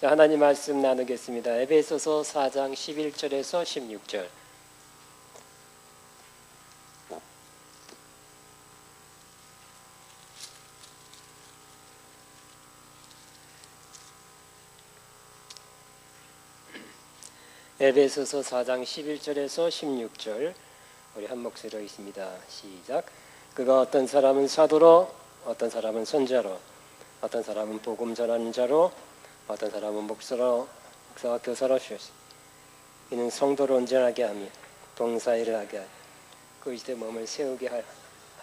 자, 하나님 말씀 나누겠습니다. 에베소서 4장 11절에서 16절. 에베소서 4장 11절에서 16절 우리 한 목소리로 있습니다. 시작. 그가 어떤 사람은 사도로, 어떤 사람은 선자로, 어떤 사람은 복음 전하는 자로, 어떤 사람은 목사와 교사로 주셨습니다. 이는 성도를 온전하게 하며 동사일을 하게 하여 그리스도의 몸을 세우게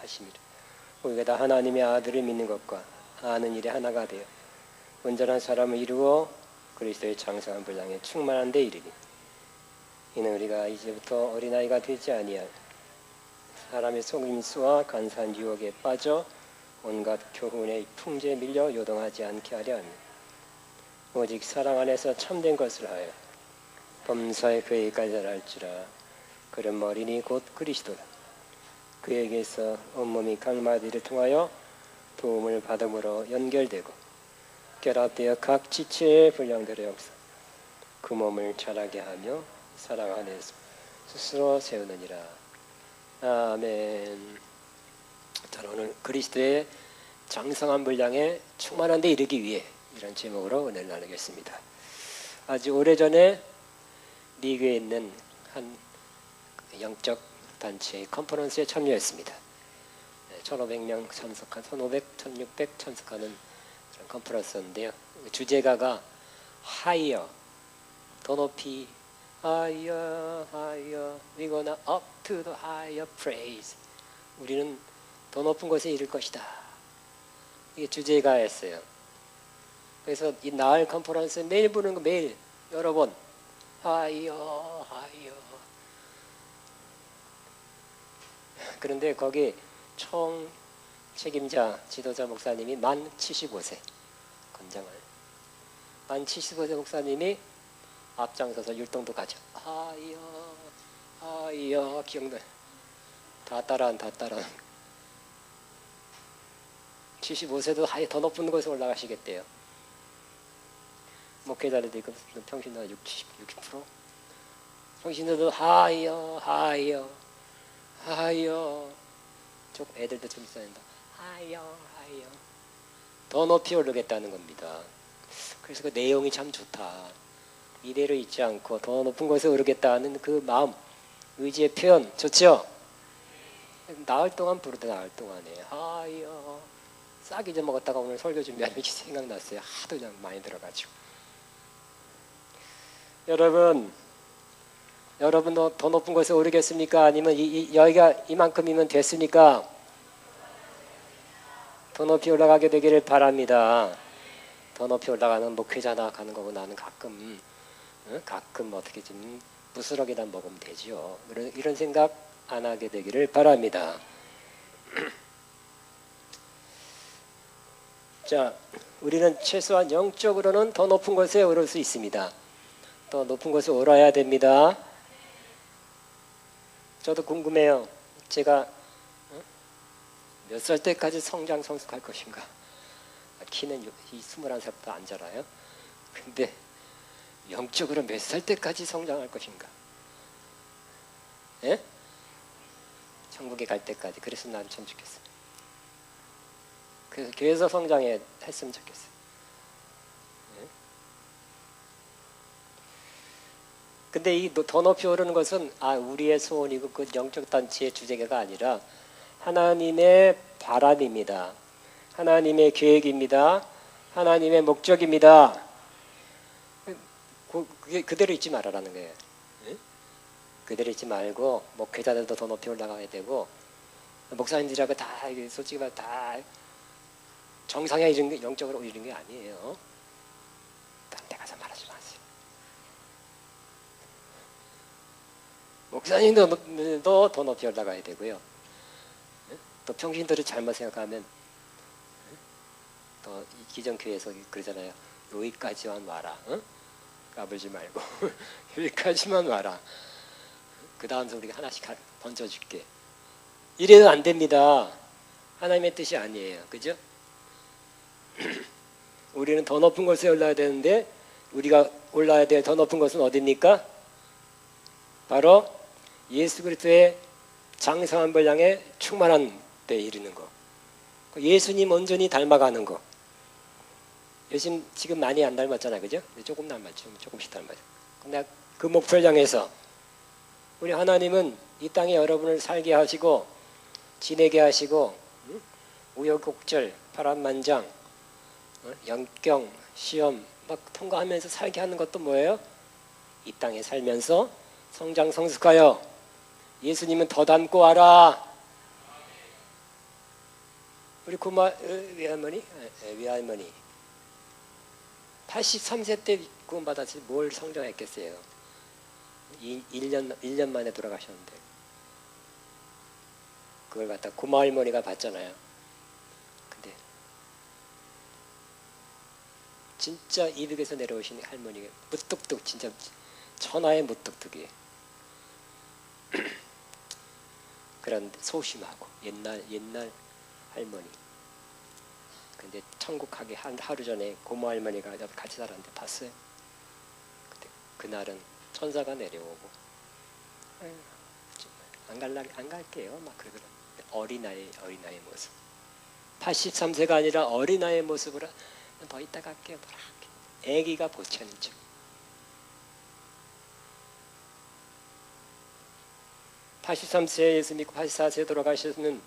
하심이라. 우리가 다 하나님의 아들을 믿는 것과 아는 일에 하나가 되어 온전한 사람을 이루어 그리스도의 장성한 분량에 충만한 데 이르니, 이는 우리가 이제부터 어린아이가 되지 아니할 사람의 속임수와 간사한 유혹에 빠져 온갖 교훈의 풍제에 밀려 요동하지 않게 하려 합니다. 오직 사랑 안에서 참된 것을 하여 범사의 회의까지 잘할지라. 그런 머리니 곧 그리스도라. 그에게서 온몸이 각 마디를 통하여 도움을 받음으로 연결되고 결합되어 각 지체의 분량대로 역사 그 몸을 자라게 하며 사랑 안에서 스스로 세우느니라. 아멘. 자, 오늘 그리스도의 장성한 분량에 충만한 데 이르기 위해 이런 제목으로 은혜를 나누겠습니다. 아주 오래전에 미국에 있는 한 영적 단체의 컨퍼런스에 참여했습니다. 1,500명 참석한, 1,600 참석하는 그런 컨퍼런스인데요. 주제가가 higher, 더 높이, higher, higher, we gonna up to the higher praise. 우리는 더 높은 곳에 이를 것이다. 이게 주제가였어요. 그래서 이 나흘 컨퍼런스 매일 부르는 거, 매일 여러 번 하이어 하이어. 그런데 거기 총 책임자 지도자 목사님이 만 75세 권장을, 만 75세 목사님이 앞장서서 율동도 가죠. 하이어 하이어. 기억나? 다 따라한 75세도 하이 더 높은 곳에 올라가시겠대요. 목회자들도 있고 평신도가 60%. 평신도도 하이어 하이어 하이어. 쪽 애들도 좀 있어야 된다. 하이어 하이어. 더 높이 오르겠다는 겁니다. 그래서 그 내용이 참 좋다. 이대로 있지 않고 더 높은 곳에 오르겠다는 그 마음, 의지의 표현 좋죠? 나흘 동안 부르다. 나흘 동안에 하이어. 싹 잊어먹었다가 오늘 설교 준비하면 생각났어요. 하도 그냥 많이 들어가지고. 여러분도 더 높은 곳에 오르겠습니까? 아니면 여기가 이만큼이면 됐습니까? 더 높이 올라가게 되기를 바랍니다. 더 높이 올라가는 목회자나 가는 거고, 나는 가끔 어떻게 좀 부스러기나 먹으면 되죠. 이런 생각 안 하게 되기를 바랍니다. 자, 우리는 최소한 영적으로는 더 높은 곳에 오를 수 있습니다. 더 높은 곳에 오라야 됩니다. 저도 궁금해요. 제가 몇 살 때까지 성숙할 것인가? 키는 21살부터 안 자라요. 근데 영적으로 몇 살 때까지 성장할 것인가? 예? 천국에 갈 때까지. 그래서 난 참 좋겠어요. 그래서 교회에서 했으면 좋겠어요. 근데 이 더 높이 오르는 것은 우리의 소원이고 그 영적 단체의 주제가가 아니라 하나님의 바람입니다. 하나님의 계획입니다. 하나님의 목적입니다. 그게 그대로 있지 말아라는 거예요. 그대로 있지 말고 목회자들도 더 높이 올라가야 되고, 목사님들하고 다 솔직히 말해 다 정상에 이른 게, 영적으로 이른 게 아니에요. 딴 데 가서 말하지 마세요. 목사님도 더 높이 올라가야 되고요. 또 평신도를 잘못 생각하면 또 기존 교회에서 그러잖아요. 여기까지만 와라. 까불지 말고 여기까지만 와라. 그 다음서 우리가 하나씩 던져줄게. 이래도 안 됩니다. 하나님의 뜻이 아니에요. 그죠? 우리는 더 높은 곳에 올라야 되는데 우리가 올라야 될 더 높은 것은 어디입니까? 바로 예수 그리스도의 장성한 분량에 충만한 데 이르는 거. 예수님 온전히 닮아가는 거. 요즘 지금 많이 안 닮았잖아요, 그죠? 조금 닮았죠, 조금씩 닮았죠. 근데 그 목표를 향해서 우리 하나님은 이 땅에 여러분을 살게 하시고 지내게 하시고 우여곡절, 파란만장, 영경, 시험 막 통과하면서 살게 하는 것도 뭐예요? 이 땅에 살면서 성장 성숙하여 예수님은 더 닮고 와라. 우리 고마 외할머니 83세 때 구원받았지 뭘 성장했겠어요. 1년 만에 돌아가셨는데 그걸 갖다 고마 할머니가 봤잖아요. 근데 진짜 이북에서 내려오신 할머니가 무뚝뚝 진짜 천하의 무뚝뚝이 그런 소심하고 옛날 할머니. 근데 천국 가기 하루 전에 고모 할머니가 같이 살았는데 봤어요. 근데 그날은 천사가 내려오고 안 갈게요. 막 그러더라. 어린아이의 모습. 83세가 아니라 어린아이의 모습으로 더 이따 갈게요. 애기가 보채는 척. (83세에) 예수 믿고 84세에 돌아가시는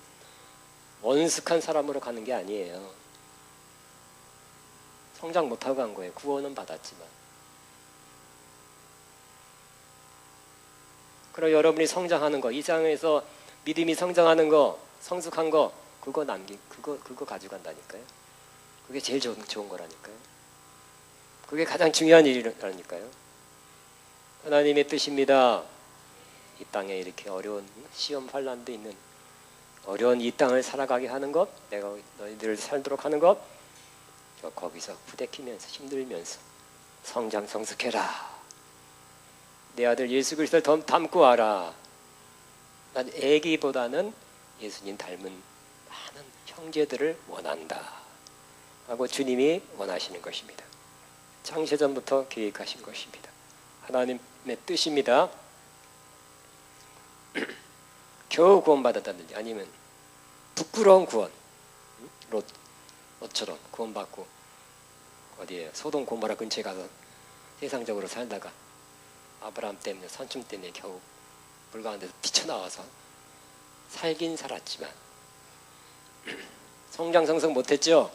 원숙한 사람으로 가는 게 아니에요. 성장 못하고 간 거예요. 구원은 받았지만. 그리고 여러분이 성장하는 거, 이 세상에서 믿음이 성장하는 거, 성숙한 거, 그거 가져간다니까요. 그게 제일 좋은 거라니까요. 그게 가장 중요한 일이라니까요. 하나님의 뜻입니다. 이 땅에 이렇게 어려운 시험 환난도 있는 어려운 이 땅을 살아가게 하는 것, 내가 너희들을 살도록 하는 것, 거기서 부대끼면서 힘들면서 성장 성숙해라. 내 아들 예수 그리스도를 더 닮고 와라. 난 애기보다는 예수님 닮은 많은 형제들을 원한다 하고 주님이 원하시는 것입니다. 창세전부터 계획하신 것입니다. 하나님의 뜻입니다. 겨우 구원받았다든지 아니면 부끄러운 구원, 롯처럼 구원받고 어디에 소돔 고모라 근처에 가서 세상적으로 살다가 아브라함 때문에 선춤 때문에 겨우 물 가운데서 뛰쳐나와서 살긴 살았지만 성장 성숙 못했죠.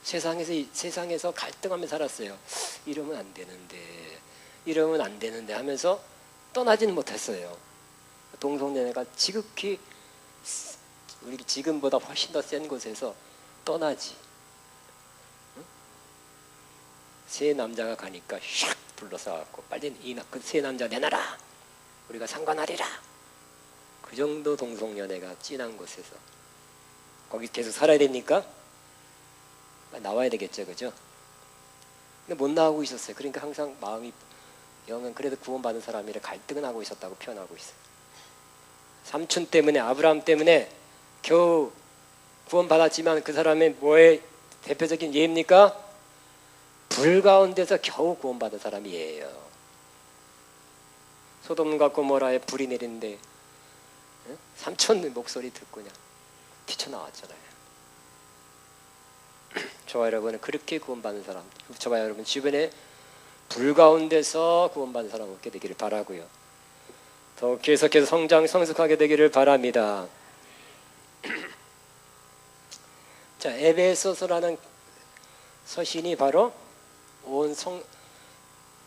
세상에서 갈등하며 살았어요. 이러면 안 되는데 하면서 떠나지는 못했어요. 동성연애가 지극히 우리 지금보다 훨씬 더 센 곳에서 떠나지. 세 남자가 가니까 샥 불러서 빨리 그 세 남자 내놔라. 우리가 상관하리라. 그 정도 동성연애가 진한 곳에서 거기 계속 살아야 됩니까? 나와야 되겠죠, 그죠? 근데 못 나오고 있었어요. 그러니까 항상 마음이 영은 그래도 구원받은 사람이라 갈등은 하고 있었다고 표현하고 있어요. 삼촌 때문에 아브라함 때문에 겨우 구원받았지만 그 사람의 뭐의 대표적인 예입니까? 불 가운데서 겨우 구원받은 사람이에요. 소돔과 고모라에 불이 내리는데 삼촌 목소리 듣고 그냥 뛰쳐나왔잖아요. 저와 여러분은 그렇게 구원받는 사람, 저와 여러분 주변에 불 가운데서 구원받는 사람 없게 되기를 바라고요. 더 계속해서 성장 성숙하게 되기를 바랍니다. 자, 에베소서라는 서신이 바로 온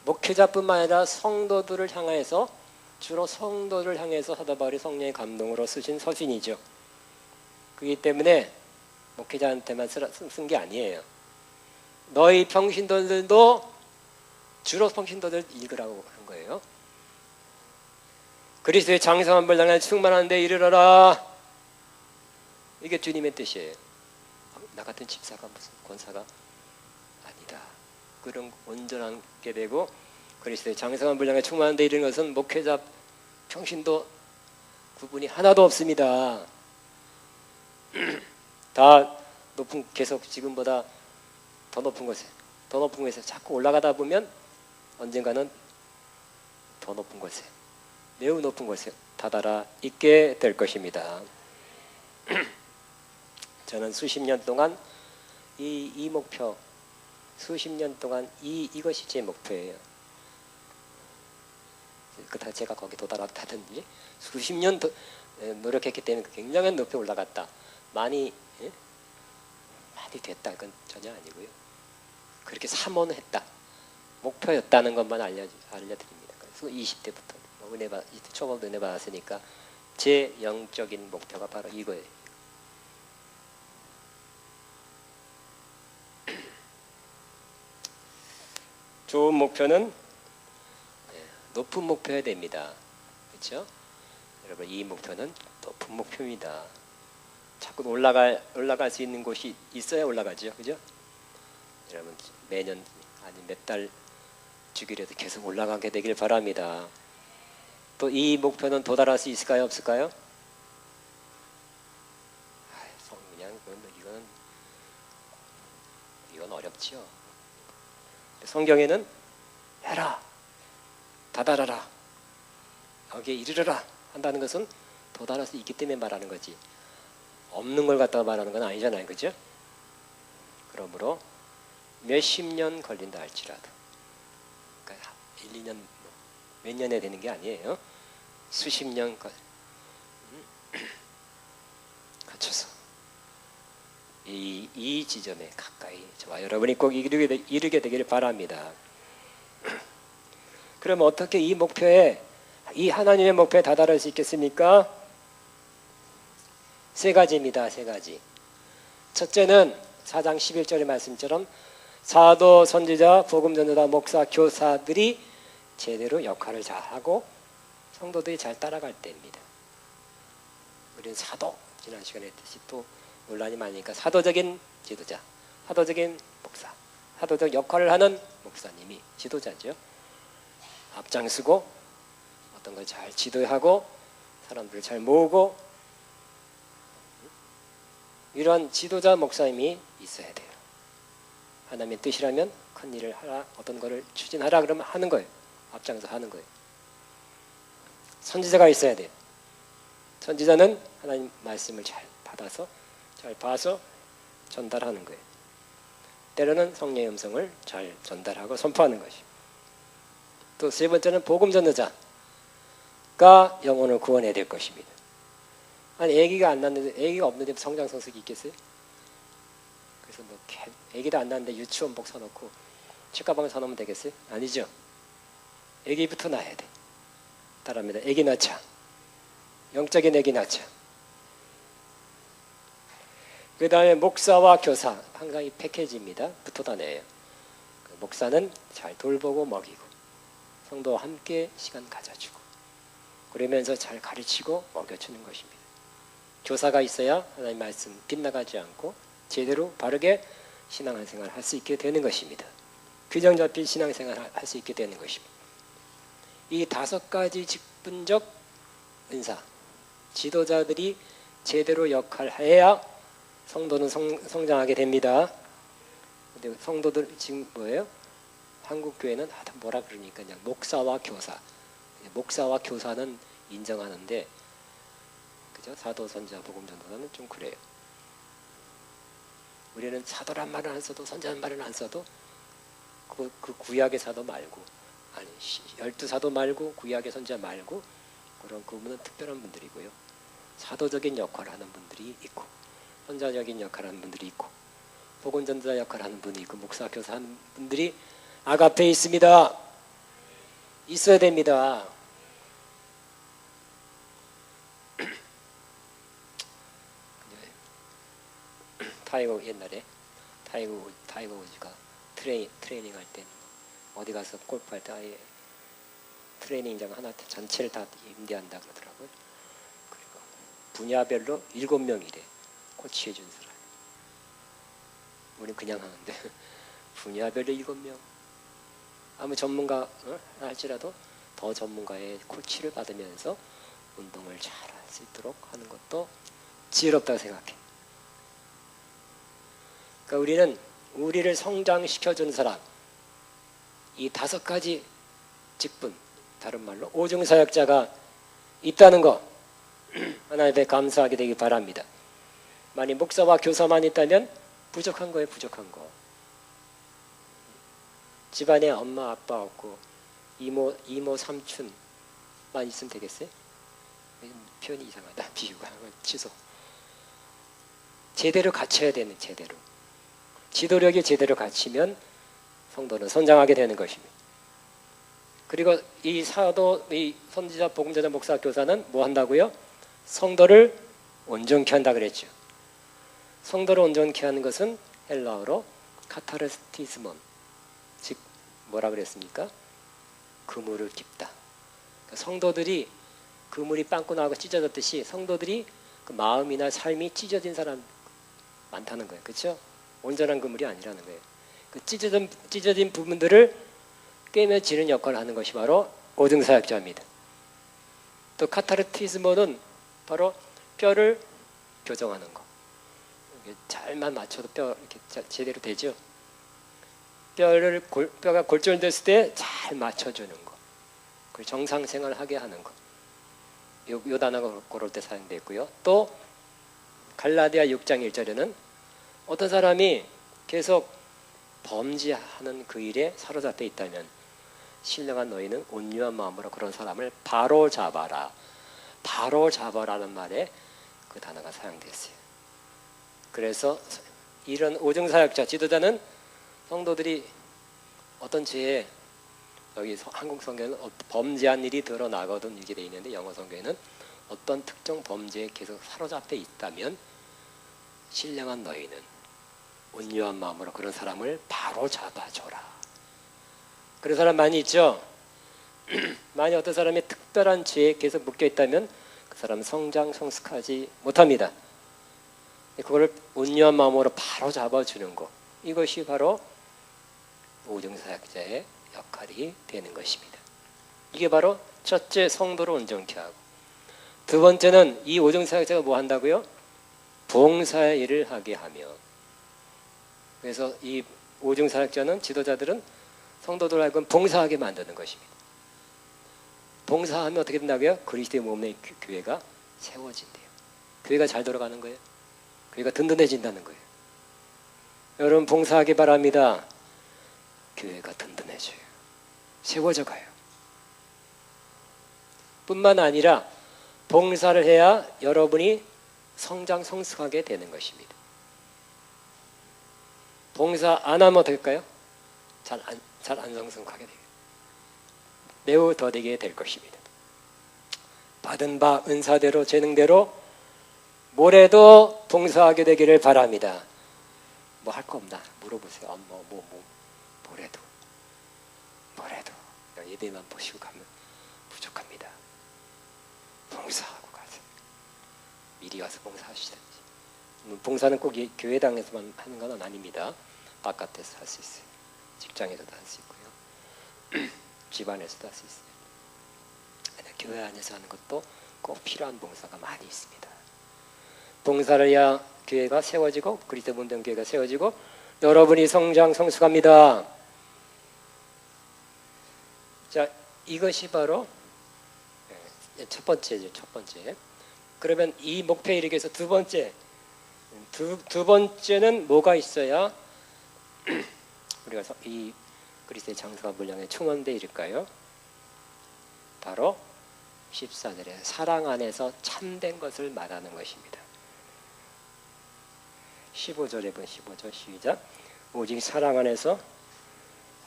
목회자뿐만 아니라 성도들을 향해서 주로 성도를 향해서 사도 바울이 성령의 감동으로 쓰신 서신이죠. 그렇기 때문에 목회자한테만 쓴 게 아니에요. 너희 평신도들도 주로 평신도들 읽으라고 한 거예요. 그리스도의 장성한 분량에 충만한 데 이르러라. 이게 주님의 뜻이에요. 나 같은 집사가 무슨 권사가 아니다. 그런 온전하게 되고 그리스도의 장성한 분량에 충만한 데 이르는 것은 목회자 평신도 구분이 하나도 없습니다. 다 높은, 계속 지금보다 더 높은 곳에 더 높은 곳에 자꾸 올라가다 보면 언젠가는 더 높은 곳에, 매우 높은 곳에 다다라 있게 될 것입니다. 저는 수십 년 동안 이 목표, 수십 년 동안 이것이 제 목표예요. 그렇다고 제가 거기 도달했다든지 수십 년 노력했기 때문에 굉장히 높이 올라갔다, 많이 됐다, 그건 전혀 아니고요. 그렇게 사모했다, 목표였다는 것만 알려드립니다. 그래서 20대부터 초보도 은혜 받았으니까 제 영적인 목표가 바로 이거예요. 좋은 목표는 높은 목표여야 됩니다. 그렇죠? 여러분, 이 목표는 높은 목표입니다. 자꾸 올라갈 수 있는 곳이 있어야 올라가죠. 그죠? 여러분, 매년 아니 몇 달 주기라도 계속 올라가게 되길 바랍니다. 또 이 목표는 도달할 수 있을까요? 없을까요? 그냥 이건 어렵죠. 성경에는 해라, 다다라라, 여기에 이르러라 한다는 것은 도달할 수 있기 때문에 말하는 거지, 없는 걸 갖다가 말하는 건 아니잖아요. 그죠? 그러므로 몇십 년 걸린다 할지라도, 그러니까 1, 2년 몇 년에 되는 게 아니에요. 수십 년 거쳐서 이 지점에 가까이 저와 여러분이 꼭 이르게 되기를 바랍니다. 그럼 어떻게 이 하나님의 목표에 다다를 수 있겠습니까? 세 가지입니다. 세 가지. 첫째는 4장 11절의 말씀처럼 사도, 선지자, 복음 전도자, 목사, 교사들이 제대로 역할을 잘하고 성도들이 잘 따라갈 때입니다. 우리는 사도, 지난 시간에 했듯이 또 논란이 많으니까 사도적인 지도자, 사도적인 목사, 사도적 역할을 하는 목사님이 지도자죠. 앞장서고 어떤 걸 잘 지도하고 사람들을 잘 모으고, 이러한 지도자 목사님이 있어야 돼요. 하나님의 뜻이라면 큰 일을 하라, 어떤 것을 추진하라 그러면 하는 거예요. 앞장서 하는 거예요. 선지자가 있어야 돼요. 선지자는 하나님 말씀을 잘 받아서 잘 봐서 전달하는 거예요. 때로는 성령의 음성을 잘 전달하고 선포하는 것이죠. 또 세 번째는 복음 전도자가 영혼을 구원해야 될 것입니다. 아니, 아기가 안 낳는데, 아기가 없는데 성장 성숙이 있겠어요? 그래서 아기도 안 낳는데 유치원복 사놓고 치과방을 사놓으면 되겠어요? 아니죠. 아기부터 낳아야 돼. 따라합니다. 아기 낳자. 영적인 아기 낳자. 그 다음에 목사와 교사, 항상 이 패키지입니다. 붙어 다녀요. 목사는 잘 돌보고 먹이고, 성도와 함께 시간 가져주고, 그러면서 잘 가르치고 먹여주는 것입니다. 교사가 있어야 하나님 말씀 빗나가지 않고 제대로 바르게 신앙생활 할 수 있게 되는 것입니다. 규정 잡힌 신앙생활 할 수 있게 되는 것입니다. 이 5가지 직분적 은사, 지도자들이 제대로 역할해야 성도는 성장하게 됩니다. 근데 성도들 지금 뭐예요? 한국 교회는 뭐라 그러니까 그냥 목사와 교사. 목사와 교사는 인정하는데, 그죠? 사도, 선지자, 복음 전도자는 좀 그래요. 우리는 사도란 말을 안 써도, 선지자란 말을 안 써도 그 구약의 사도 말고, 아니 12사도 말고, 구약의 선지자 말고, 그분은 특별한 분들이고요. 사도적인 역할을 하는 분들이 있고, 선자적인 역할을 하는 분들이 있고, 복음 전도자 역할을 하는 분이 있고, 목사, 교사 하는 분들이 아가페에 있습니다. 있어야 됩니다. 옛날에 타이거 우즈가 트레이닝 할 때 어디 가서 골프할 때 아예 트레이닝장 하나 전체를 다 임대한다 그러더라고요. 그리고 분야별로 7명이래 코치해 준 사람. 우리는 그냥 하는데 분야별로 7명. 아무 전문가 할지라도 더 전문가의 코치를 받으면서 운동을 잘 할 수 있도록 하는 것도 지혜롭다고 생각해. 그러니까 우리는 우리를 성장시켜주는 사람, 이 5가지 직분, 다른 말로 오중사역자가 있다는 거 하나님께 감사하게 되기 바랍니다. 만약 목사와 교사만 있다면 부족한 거예요. 부족한 거. 집안에 엄마 아빠 없고 이모 삼촌만 있으면 되겠어요? 표현이 이상하다. 비유가 취소. 제대로 갖춰야 되는, 제대로 지도력이 제대로 갖추면 성도는 성장하게 되는 것입니다. 그리고 이 사도, 이 선지자, 복음자자, 목사, 교사는 뭐 한다고요? 성도를 온전케 한다 그랬죠. 성도를 온전케 하는 것은 헬라어로 카타르스티스몬, 즉 뭐라 그랬습니까? 그물을 깁다. 그러니까 성도들이 그물이 빵꾸 나고 찢어졌듯이 성도들이 그 마음이나 삶이 찢어진 사람 많다는 거예요. 그렇죠? 온전한 그물이 아니라는 거예요. 그 찢어진 부분들을 꿰매지는 역할을 하는 것이 바로 오중사역자입니다. 또 카타르티스모는 바로 뼈를 교정하는 거. 잘만 맞춰도 뼈 이렇게 제대로 되죠. 뼈가 골절됐을 때 잘 맞춰주는 거. 그리고 정상생활하게 하는 거. 요 단어가 그럴 때 사용됐고요. 또 갈라디아 6장 1절에는 어떤 사람이 계속 범죄하는 그 일에 사로잡혀 있다면 신령한 너희는 온유한 마음으로 그런 사람을 바로 잡아라. 바로 잡아라는 말에 그 단어가 사용됐어요. 그래서 이런 오중사역자, 지도자는 성도들이 어떤 죄에, 여기 한국 성경에는 범죄한 일이 드러나거든 이렇게 되어 있는데 영어 성경에는 어떤 특정 범죄에 계속 사로잡혀 있다면 신령한 너희는 온유한 마음으로 그런 사람을 바로 잡아줘라. 그런 사람 많이 있죠. 만약 어떤 사람이 특별한 죄에 계속 묶여 있다면 그 사람은 성장 성숙하지 못합니다. 그걸 온유한 마음으로 바로 잡아주는 것, 이것이 바로 오중사역자의 역할이 되는 것입니다. 이게 바로 첫째, 성도를 온전케 하고, 두 번째는 이 오중사역자가 뭐 한다고요? 봉사의 일을 하게 하며. 그래서 이 오중사역자는, 지도자들은 성도들 하여금 봉사하게 만드는 것입니다. 봉사하면 어떻게 된다고요? 그리스도의 몸의 교회가 세워진대요. 교회가 잘 돌아가는 거예요. 교회가 든든해진다는 거예요. 여러분 봉사하기 바랍니다. 교회가 든든해져요. 세워져 가요. 뿐만 아니라 봉사를 해야 여러분이 성장 성숙하게 되는 것입니다. 봉사 안 하면 어떨까요? 잘 안 성숙하게 돼요. 매우 더디게 될 것입니다. 받은 바 은사대로 재능대로 모레도 봉사하게 되기를 바랍니다. 뭐 할 거 없나? 물어보세요. 모레도 예배만 보시고 가면 부족합니다. 봉사하고 가세요. 미리 와서 봉사하시든지. 봉사는 꼭 교회당에서만 하는 건 아닙니다. 바깥에서 할 수 있어요. 직장에서도 할 수 있고요. 집안에서도 할 수 있어요. 교회 안에서 하는 것도 꼭 필요한 봉사가 많이 있습니다. 봉사를 해야 교회가 세워지고 그리스도 몸된 교회가 세워지고 여러분이 성장 성숙합니다. 자, 이것이 바로 첫 번째죠. 첫 번째. 그러면 이 목표에 이르기 위해서 두 번째는 뭐가 있어야 우리가 이 그리스도의 장사가 물량에 충원되어 이를까요? 바로 14절에 사랑 안에서 참된 것을 말하는 것입니다. 15절에 본 15절 시작. 오직 사랑 안에서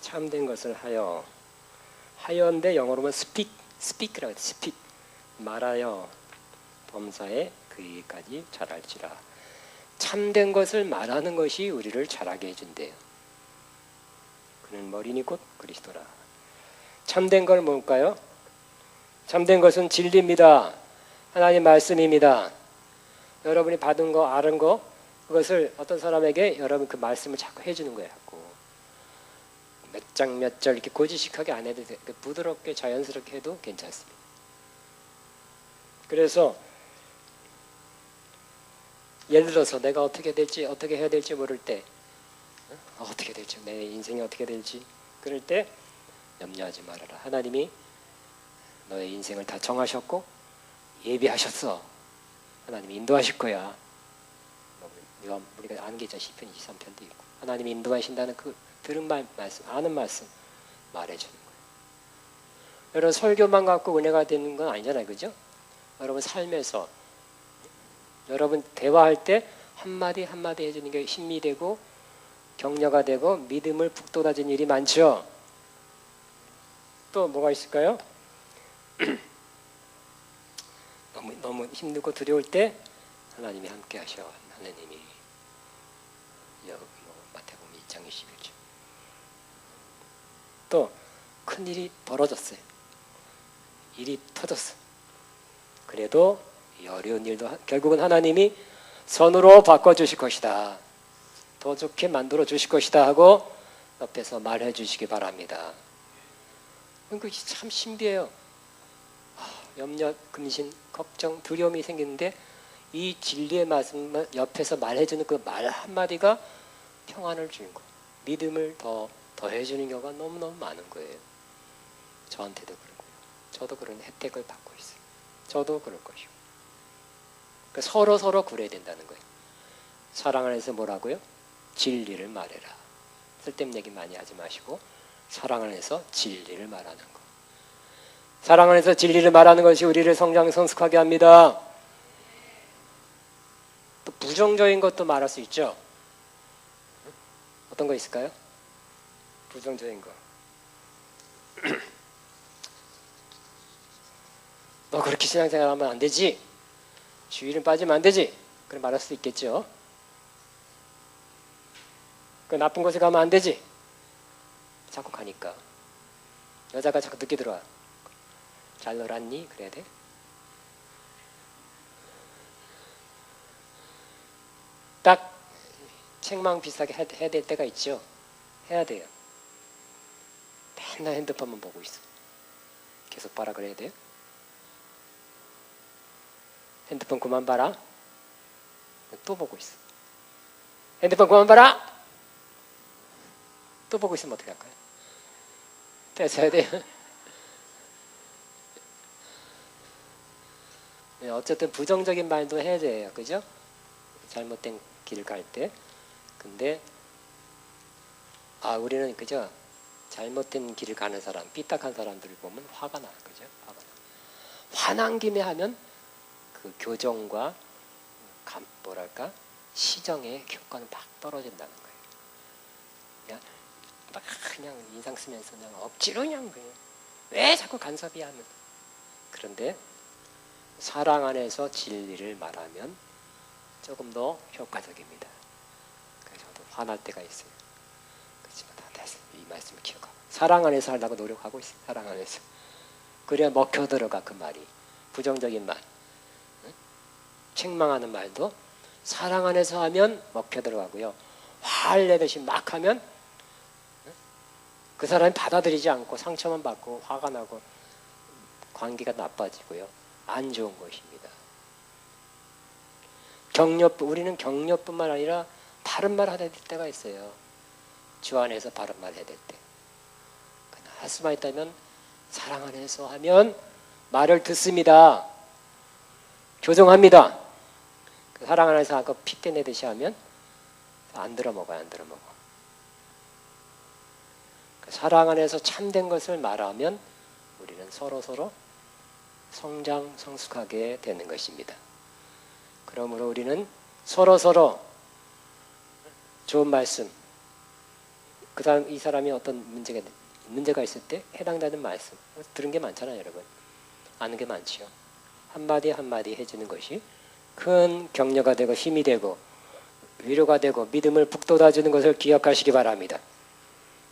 참된 것을 하여인데 영어로는 speak라고 해요. speak, 말하여 범사에 그 일까지 잘할지라. 참된 것을 말하는 것이 우리를 잘하게 해준대요. 그는 머리니 곧 그리스도라. 참된 건 뭘까요? 참된 것은 진리입니다. 하나님 말씀입니다. 여러분이 받은 거, 아는 거, 그것을 어떤 사람에게 여러분 그 말씀을 자꾸 해주는 거예요. 몇 장 몇 절 이렇게 고지식하게 안 해도 돼요. 부드럽게 자연스럽게 해도 괜찮습니다. 그래서 예를 들어서 내가 어떻게 해야 될지 모를 때 어떻게 될지, 내 인생이 어떻게 될지. 그럴 때 염려하지 말아라. 하나님이 너의 인생을 다 정하셨고 예비하셨어. 하나님이 인도하실 거야. 우리가 아는 게 있잖아. 시편 23편도 있고. 하나님이 인도하신다는 그 들은 말씀, 아는 말씀 말해주는 거예요. 여러분 설교만 갖고 은혜가 되는 건 아니잖아요. 그죠? 여러분 삶에서 여러분 대화할 때 한마디 한마디 해주는 게 힘이 되고 격려가 되고 믿음을 북돋아주는 일이 많죠. 또 뭐가 있을까요? 너무 힘들고 두려울 때 하나님이 함께 하셔. 하나님이 마태복음 2장 21절. 또 큰일이 벌어졌어요. 일이 터졌어. 그래도 이 어려운 일도 결국은 하나님이 선으로 바꿔주실 것이다. 더 좋게 만들어 주실 것이다 하고 옆에서 말해 주시기 바랍니다. 그게 참 신비해요. 염려, 근심, 걱정, 두려움이 생기는데 이 진리의 말씀 옆에서 말해주는 그 말 한마디가 평안을 주는 거, 믿음을 더해주는 경우가 너무너무 많은 거예요. 저한테도 그러고요. 저도 그런 혜택을 받고 있어요. 저도 그럴 것이고. 그러니까 서로 그래야 된다는 거예요. 사랑 안에서 뭐라고요? 진리를 말해라. 쓸데없는 얘기 많이 하지 마시고 사랑 안에서 진리를 말하는 거. 사랑 안에서 진리를 말하는 것이 우리를 성장 성숙하게 합니다. 또 부정적인 것도 말할 수 있죠. 어떤 거 있을까요? 부정적인 거. 너 그렇게 신앙생활하면 안 되지. 주의를 빠지면 안 되지. 그럼 말할 수 있겠죠. 그 나쁜 곳에 가면 안 되지. 자꾸 가니까. 여자가 자꾸 늦게 들어와. 잘 놀았니? 그래야 돼. 딱 책망 비슷하게 해야 될 때가 있죠. 해야 돼요. 맨날 핸드폰만 보고 있어. 계속 봐라 그래야 돼요. 핸드폰 그만 봐라. 또 보고 있어. 핸드폰 그만 봐라. 또 보고 있으면 어떻게 할까요? 떼서야 돼요. 네, 어쨌든 부정적인 말도 해야 돼요. 그죠? 잘못된 길을 갈 때. 근데 우리는 그죠? 잘못된 길을 가는 사람, 삐딱한 사람들을 보면 화가 나요. 그죠? 화가 나. 화난 김에 하면 그 교정과 뭐랄까? 시정의 효과는 막 떨어진다는 거예요. 그냥 인상 쓰면서 그냥 억지로 그냥 왜 자꾸 간섭이야 하면. 그런데 사랑 안에서 진리를 말하면 조금 더 효과적입니다. 그래서 저도 화날 때가 있어요. 그렇지만 다 됐어요. 이 말씀을 기억하고 사랑 안에서 하려고 노력하고 있어요. 사랑 안에서. 그래야 먹혀 들어가 그 말이. 부정적인 말, 책망하는 말도 사랑 안에서 하면 먹혀 들어가고요. 화를 내듯이 막 하면 그 사람이 받아들이지 않고 상처만 받고 화가 나고 관계가 나빠지고요. 안 좋은 것입니다. 우리는 격려뿐만 아니라 바른 말 해야 될 때가 있어요. 주 안에서 바른 말 해야 될 때. 할 수만 있다면 사랑 안에서 하면 말을 듣습니다. 교정합니다. 사랑 안에서 아까 피 떼내듯이 하면 안 들어먹어요. 안 들어먹어. 사랑 안에서 참된 것을 말하면 우리는 서로 성장 성숙하게 되는 것입니다. 그러므로 우리는 서로 좋은 말씀, 이 사람이 어떤 문제가 있을 때 해당되는 말씀 들은 게 많잖아요. 여러분. 아는 게 많지요. 한마디 한마디 해주는 것이 큰 격려가 되고 힘이 되고 위로가 되고 믿음을 북돋아주는 것을 기억하시기 바랍니다.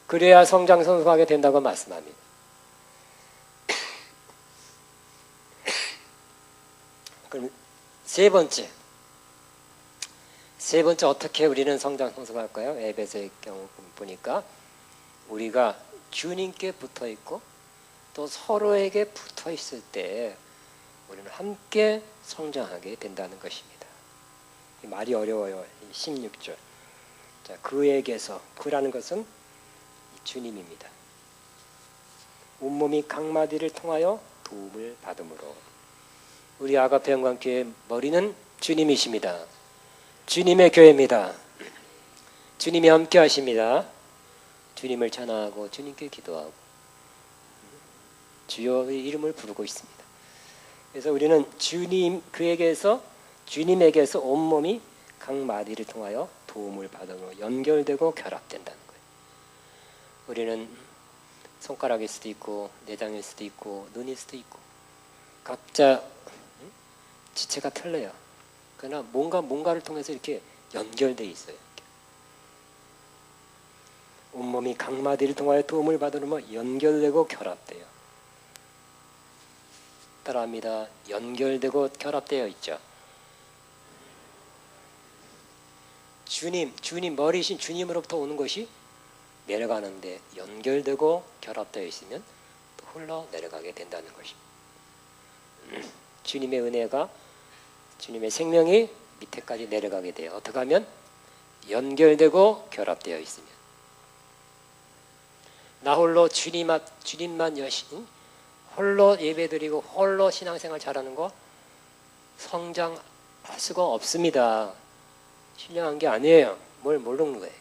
그래야 성장 성숙하게 된다고 말씀합니다. 그럼 세 번째 어떻게 우리는 성장 성숙할까요? 에베소의 경우 보니까 우리가 주님께 붙어 있고 또 서로에게 붙어 있을 때 우리는 함께 성장하게 된다는 것입니다. 말이 어려워요. 16절 자, 그에게서, 그라는 것은 주님입니다. 온몸이 각마디를 통하여 도움을 받음으로. 우리 아가페 영광교회 머리는 주님이십니다. 주님의 교회입니다. 주님이 함께 하십니다. 주님을 찬양하고 주님께 기도하고 주여의 이름을 부르고 있습니다. 그래서 우리는 주님, 그에게서, 주님에게서 온몸이 각 마디를 통하여 도움을 받음으로 연결되고 결합된다는 거예요. 우리는 손가락일 수도 있고 내장일 수도 있고 눈일 수도 있고 각자 지체가 틀려요. 그러나 뭔가를 통해서 이렇게 연결되어 있어요. 온몸이 각 마디를 통하여 도움을 받으면 연결되고 결합돼요. 따라합니다. 연결되고 결합되어 있죠. 주님 머리이신 주님으로부터 오는 것이 내려가는데 연결되고 결합되어 있으면 또 흘러 내려가게 된다는 것입니다. 주님의 은혜가, 주님의 생명이 밑에까지 내려가게 돼요. 어떻게 하면? 연결되고 결합되어 있으면. 나 홀로 주님만 여신 홀로 예배드리고 홀로 신앙생활 잘하는 거 성장할 수가 없습니다. 신령한 게 아니에요. 뭘 모르는 거예요.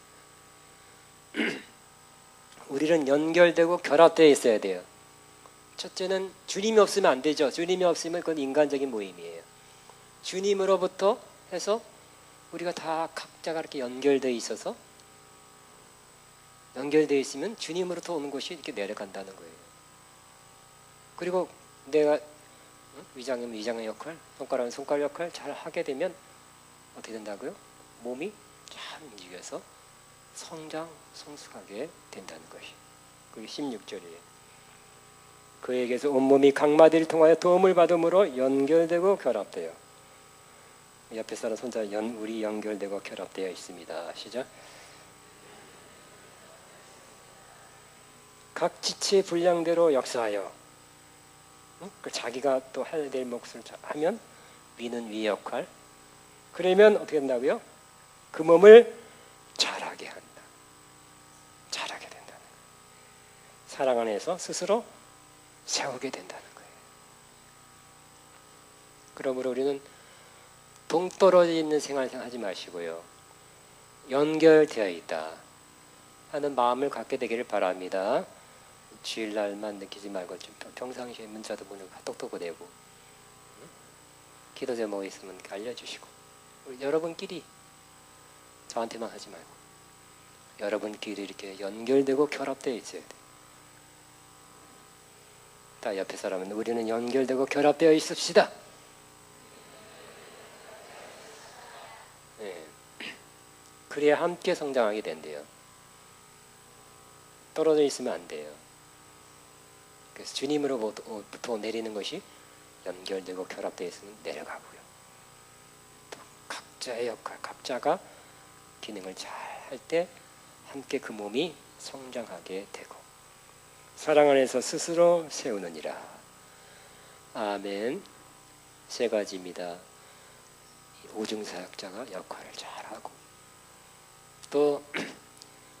우리는 연결되고 결합되어 있어야 돼요. 첫째는 주님이 없으면 안 되죠. 주님이 없으면 그건 인간적인 모임이에요. 주님으로부터 해서 우리가 다 각자가 이렇게 연결되어 있어서 연결되어 있으면 주님으로부터 오는 것이 이렇게 내려간다는 거예요. 그리고 내가 위장이면 위장의 역할, 손가락은 손가락 역할 잘 하게 되면 어떻게 된다고요? 몸이 잘 움직여서 성장, 성숙하게 된다는 것이. 그게 16절이에요. 그에게서 온몸이 각마디를 통하여 도움을 받음으로 연결되고 결합돼요. 옆에 사람 손자 우리 연결되고 결합되어 있습니다. 시작. 각 지체의 분량대로 역사하여 자기가 또 해야 될 몫을 하면 위는 위 역할. 그러면 어떻게 된다고요? 그 몸을 자라게 한다. 자라게 된다는 거예요. 사랑 안에서 스스로 세우게 된다는 거예요. 그러므로 우리는 동떨어져 있는 생활 하지 마시고요. 연결되어 있다 하는 마음을 갖게 되기를 바랍니다. 주일날만 느끼지 말고 좀 평상시에 문자도 보내고 카톡도 보내고 기도 제목 있으면 알려주시고 여러분끼리 저한테만 하지 말고 여러분끼리 이렇게 연결되고 결합되어 있어야 돼요. 다 옆에 사람은 우리는 연결되고 결합되어 있읍시다. 네. 그래야 함께 성장하게 된대요. 떨어져 있으면 안 돼요. 그래서 주님으로부터 내리는 것이 연결되고 결합되어 있으면 내려가고요. 또 각자의 역할, 각자가 기능을 잘 할 때 함께 그 몸이 성장하게 되고 사랑 안에서 스스로 세우느니라. 아멘. 세 가지입니다. 오중사역자가 역할을 잘하고 또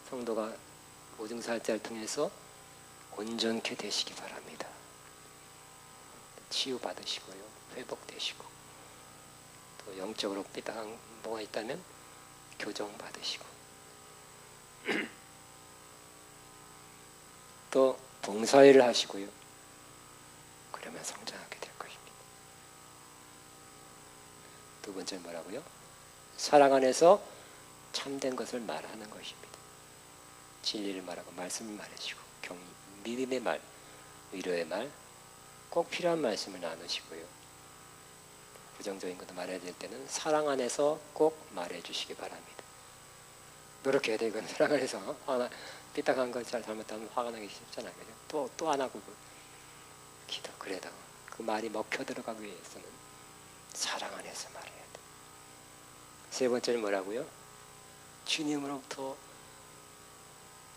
성도가 오중사역자를 통해서 온전케 되시기 바랍니다. 치유받으시고요. 회복되시고 또 영적으로 삐딱한 뭐가 있다면 교정받으시고 또 봉사일을 하시고요. 그러면 성장하게 될 것입니다. 두 번째 뭐라고요? 사랑 안에서 참된 것을 말하는 것입니다. 진리를 말하고 말씀을 말해주고 믿음의 말, 위로의 말, 꼭 필요한 말씀을 나누시고요. 부정적인 것도 말해야 될 때는 사랑 안에서 꼭 말해주시기 바랍니다. 노력해야 되고 사랑 안에서 하나 삐딱한 거 잘 잘못하면 화가 나기 쉽잖아요. 또 안 하고 기도. 그래도 그 말이 먹혀 들어가기 위해서는 사랑 안에서 말해야 돼. 세 번째는 뭐라고요? 주님으로부터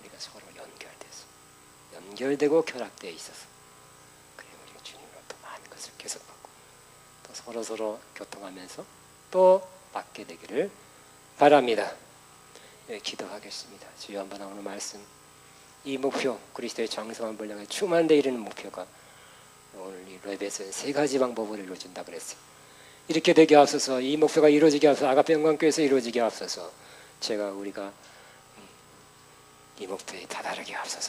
우리가 서로 연결되고 결합되어 있어서 그래 우리가 주님으로부터 많은 것을 계속 받고 또 서로 교통하면서 또 받게 되기를 바랍니다. 기도하겠습니다. 주여 한번 오늘 말씀 이 목표 그리스도의 장성한 분량에 충만되 이르는 목표가 오늘 이 랩에서는 세 가지 방법으로 이루어진다 그랬어요. 이렇게 되게 앞서서 이 목표가 이루어지게 앞서서 아가페 영광교회에서 이루어지게 앞서서 우리가 이 목표에 다다르게 앞서서